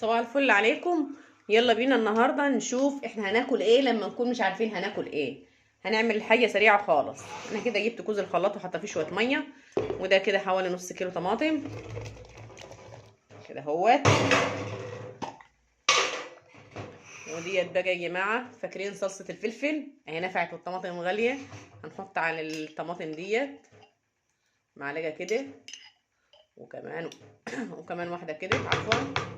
صباح الفل عليكم. يلا بينا النهارده نشوف احنا هناكل ايه لما نكون مش عارفين هناكل ايه. هنعمل حاجه سريعه خالص. انا كده جبت كوز الخلاط وحاطه فيه شويه ميه، وده كده حوالي نص كيلو طماطم كده اهوت. وديت بقى يا جماعه، فاكرين صلصه الفلفل اهي نفعت والطماطم غاليه. هنحط على الطماطم ديت معلقه كده، وكمان وكمان واحده كده، عفوا.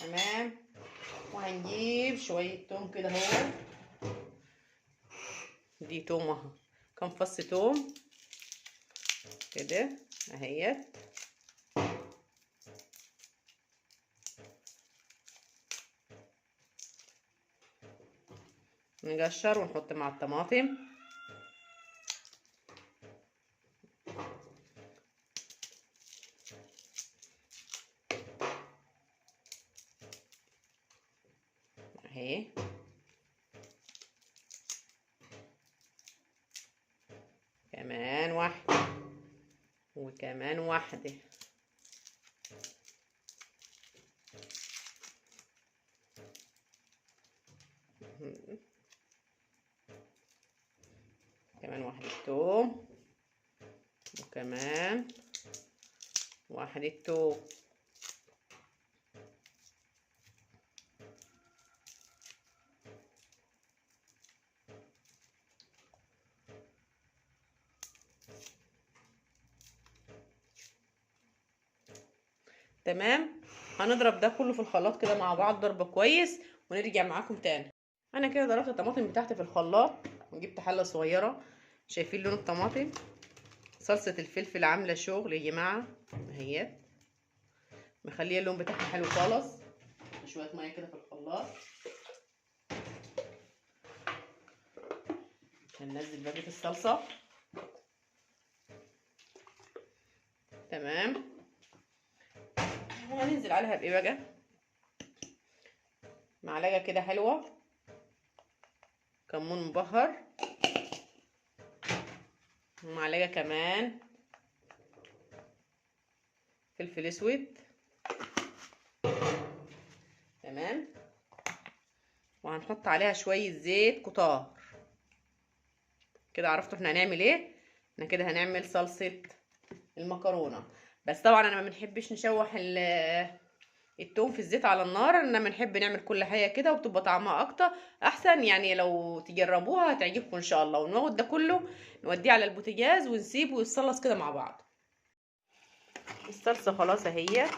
تمام. وهنجيب شويه توم كده اهو. دي توم اهو، كام فص توم كده اهيت. نقشر ونحط مع الطماطم. اهي كمان واحدة وكمان واحدة. كمان واحدة توم، وكمان واحدة توم. تمام. هنضرب ده كله في الخلاط كده مع بعض ضرب كويس ونرجع معاكم تاني. انا كده ضربت الطماطم بتاعتي في الخلاط وجبت حلة صغيرة. شايفين لون الطماطم؟ صلصة الفلفل عاملة شغل يا جماعة اهيت، مخليه اللون بتاعها حلو خالص. شوية مية كده في الخلاط. هننزل بقية الصلصة. تمام. وهننزل عليها بايه بقى؟ معلقة كده حلوة كمون مبهر، ومعلقة كمان فلفل اسود. تمام. وهنحط عليها شوية زيت كتار. كده عرفتوا احنا هنعمل ايه؟ احنا كده هنعمل صلصة المكرونة. بس طبعا انا ما بنحبش نشوح التوم في الزيت على النار، انما بنحب نعمل كل حاجة كده وبتبقى طعمها اكتر احسن. يعني لو تجربوها هتعجبكم ان شاء الله. وناخد ده كله نوديه على البوتاجاز ونسيبه يتصلص كده مع بعض. الصلصة خلاص اهي،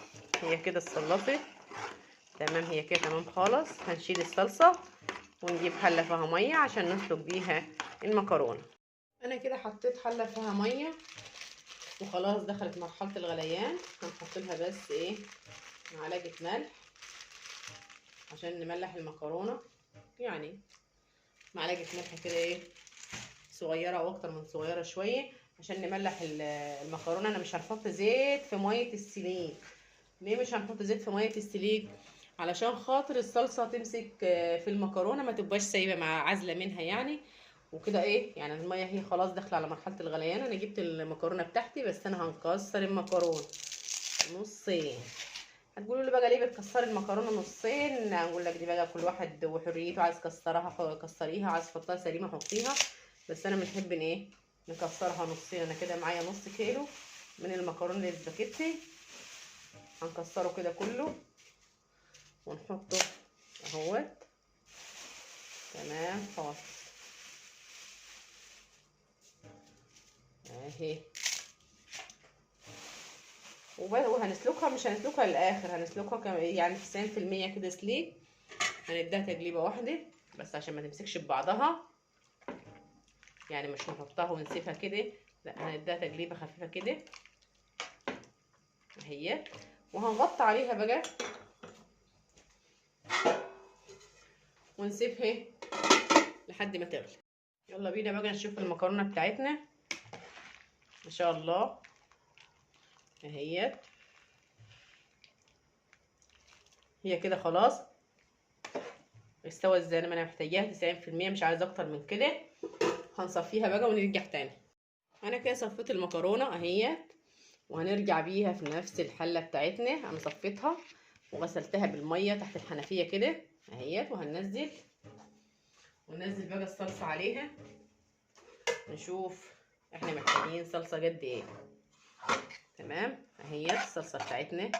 هي كده اتصلصت. تمام، هي كده تمام خالص. هنشيل الصلصة ونجيب حلة فيها مية عشان نسلق بيها المكرونة. انا كده حطيت حلة فيها مية وخلاص دخلت مرحلة الغليان. هنحط لها بس ايه، معلقة ملح عشان نملح المكرونة. يعني معلقة ملح كده ايه، صغيرة او اكتر من صغيرة شوية عشان نملح المكرونة. انا مش هنحط زيت في مية السليق. ليه مش هنحط زيت في مية السليق؟ علشان خاطر الصلصة تمسك في المكرونة، ما تبقاش سايبة مع عزلة منها يعني. وكده ايه يعني، المية هي خلاص داخلة على مرحلة الغليان. انا جبت المكرونة بتاعتي، بس انا هنكسر المكرونة نصين. هتقولوا لي بقى ليه بتكسري المكرونة نصين؟ اقول لك دي بقى كل واحد وحريته، عايز كسرها كسريها، عايز تحطها سليمة حطيها. بس انا بنحب ايه، نكسرها نصين. انا كده معايا نص كيلو من المكرونة الاسباجيتي. هنكسره كده كله ونحطه اهوت. تمام خلاص اهي. وهنسلقها، مش هنسلقها للاخر، هنسلقها يعني 90% كده سليق. هنديها تقليبه واحده بس عشان ما تمسكش ببعضها. يعني مش نحطها ونسيبها كده، لا هنديها تقليبه خفيفه كده اهي. وهنغطي عليها بقى ونسيبها لحد ما تغلي. يلا بينا بقى نشوف المكرونه بتاعتنا. ما شاء الله اهيت، هي كده خلاص استوت زي ما انا محتاجاها 90%، مش عايزه اكتر من كده. هنصفيها بقى ونرجع تاني. انا كده صفيت المكرونه اهيت وهنرجع بيها في نفس الحله بتاعتنا. انا صفيتها وغسلتها بالميه تحت الحنفيه كده اهيت، وهننزل بقى الصلصه عليها. نشوف احنا محتاجين صلصه قد ايه. تمام اهيت الصلصه بتاعتنا،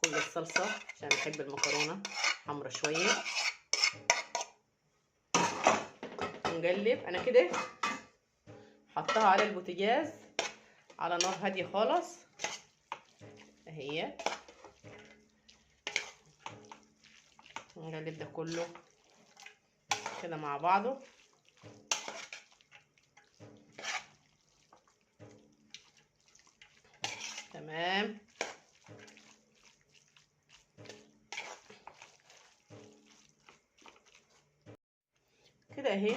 كل الصلصه عشان بحب المكرونه حمرا شويه. نقلب. انا كده حطها على البوتاجاز على نار هاديه خالص اهي. نقلب ده كله كده مع بعضه. تمام كده اهي.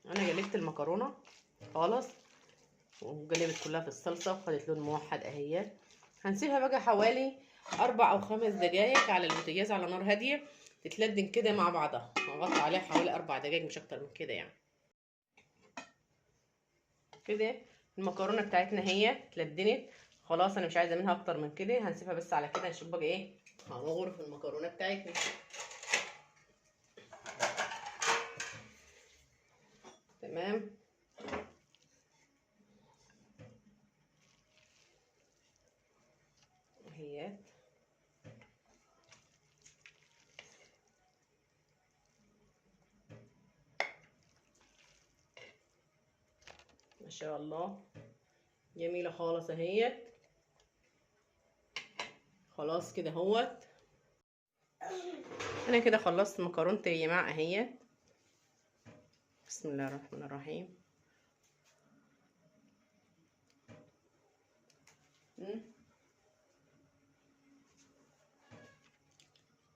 انا قلبت المكرونه خالص وقلبت كلها في الصلصه وخدت لون موحد اهي. هنسيبها بقى حوالي 4 أو 5 دقايق على البوتاجاز على نار هاديه تتلدن كده مع بعضها. هغطي عليها حوالي 4 دقايق مش اكتر من كده يعني. كده المكرونه بتاعتنا هي اتلدنت خلاص، انا مش عايزه منها اكتر من كده. هنسيبها بس على كده. نشوف بقى ايه هنغرف المكرونه بتاعتنا. تمام اهي. ما شاء الله جميله خالص اهي. خلاص كده اهوت. انا كده خلصت مكرونتي يا جماعه اهي. بسم الله الرحمن الرحيم.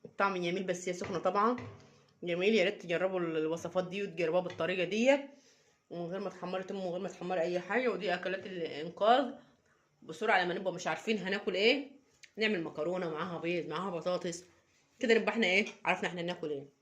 الطعم جميل بس هي سخنه طبعا. جميل، يا ريت تجربوا الوصفات دي وتجربوها بالطريقه دي ومن غير ما تحمري توم ومن غير ما تحمري اي حاجه. ودي اكلات الانقاذ بسرعه لما نبقى مش عارفين هناكل ايه. نعمل مكرونه معاها بيض معاها بطاطس كده، نبقى احنا ايه عرفنا احنا ناكل ايه.